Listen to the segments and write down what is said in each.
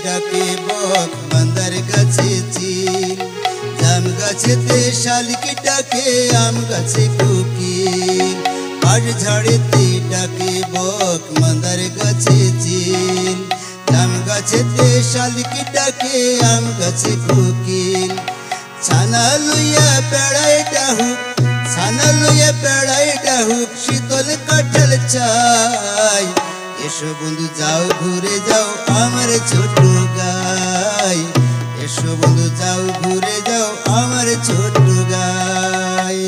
ডাকে বক মন্দার গাছে চিল, জাম গাছেতে শালিক ডাকে আম গাছে কোকিল। পাট ঝাড়েতে ডাকে বক মন্দার গাছে চিল, জাম গাছেতে শালিক ডাকে আম গাছে কোকিল। ছানা লইয়া বেড়ায় ডাহুক, ছানা লইয়া বেড়ায় ডাহুক, শীতল কাঁঠাল চাই। এসো বন্ধু যাও ঘুরে যাও আমার ছোট গাই, এসো বন্ধু যাও ঘুরে যাও আমার ছোট গাই।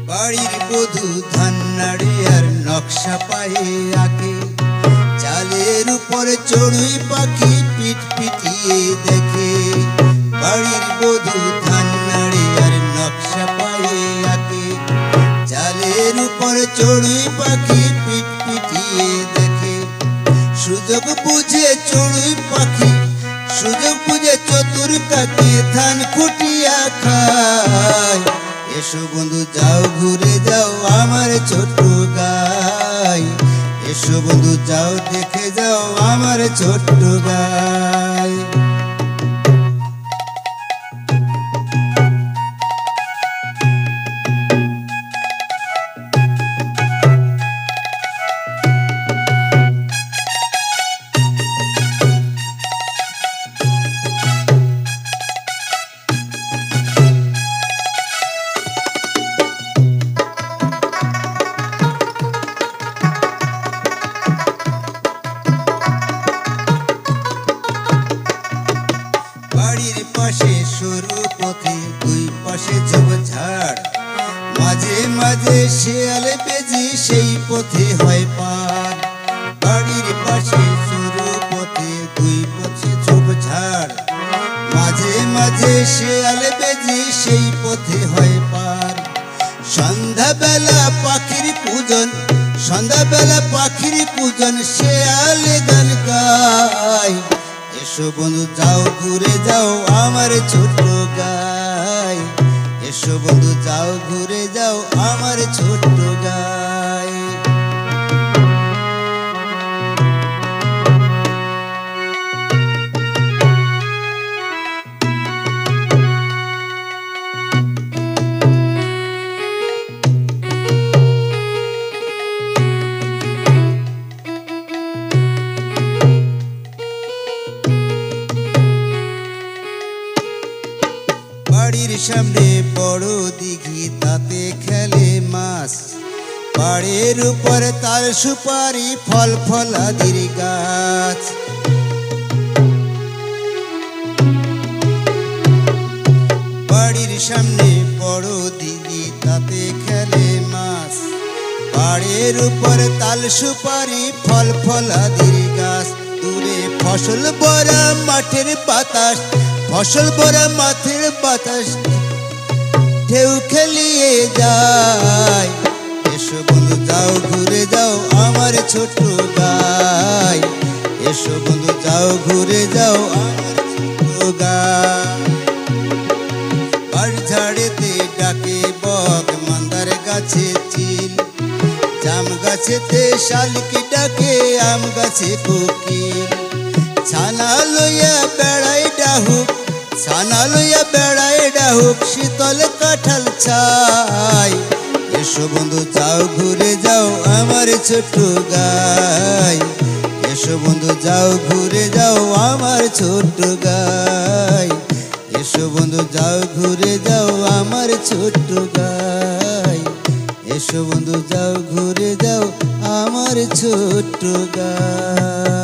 বাড়ির বধূ ধান নাড়ে আর নকশা পায়ে আঁকে, চালের উপর চড়ুই পাখি পিঠ পিটিয়ে দেখে। বাড়ির বধূ ধান নাড়ে আর নকশা পায়ে আঁকে, চালের উপর চড়ুই পাখি পিঠ পিটিয়ে দেখে। সুযোগ বুঝে চড়ুই পাখি, সুযোগ বুঝে চতুর কাকে ধান কুটিয়া খায়। এসো বন্ধু যাও ঘুরে যাও আমার ছোট গাই, এসো বন্ধু যাও দেখে যাও আমার ছোট গাই। বাড়ির পাশে সরু পথে দুই পাশে ঝোপঝাড়, মাঝে মাঝে শেয়ালে বেজি সেই পথে হয় পার। বাড়ির পাশে সরু পথে দুই পাশে ঝোপঝাড়, মাঝে মাঝে শেয়ালে বেজি সেই পথে হয় পার। সন্ধ্যাবেলা পাখির পূজন, সন্ধ্যাবেলা পাখির পূজন, শেয়ালে গান গায়। এসো বন্ধু যাও ঘুরে যাও আমার ছোট গাই, এসো বন্ধু যাও ঘুরে যাও আমার ছোট গাই। বাড়ির সামনে বড় দিঘি তাতে খেলে মাছ, পাড়ের উপর তাল সুপারি ফল ফলাদির গাছ। বাড়ির সামনে বড় দিঘি তাতে খেলে মাছ, পাড়ের উপর তাল সুপারি ফল ফলাদির গাছ। দূরে ফসল ভরা মাঠের বাতাস, ফসল ভরা মাঠের বাতাস ঢেউ খেলিয়ে যায়। এসো বন্ধু যাও ঘুরে যাও আমার ছোট গাই, এসো বন্ধু যাও ঘুরে যাও আমার ছোট গাই। বাড় ঝাড়েতে ডাকে বক মন্দার গাছে চিল, জাম গাছেতে শালিক ডাকে আম গাছে কোকিল। ছানা লইয়া বেড়ায় ডাহুক, ছানা লইয়া বেড়ায় ডাহুক, শীতল কাঁঠাল চাই। এসো বন্ধু যাও ঘুরে যাও আমার ছোট গাই, এসো বন্ধু যাও ঘুরে যাও আমার ছোট গাই, এসো বন্ধু যাও ঘুরে যাও আমার ছোট গাই, এসো বন্ধু যাও ঘুরে যাও আমার ছোট গাই।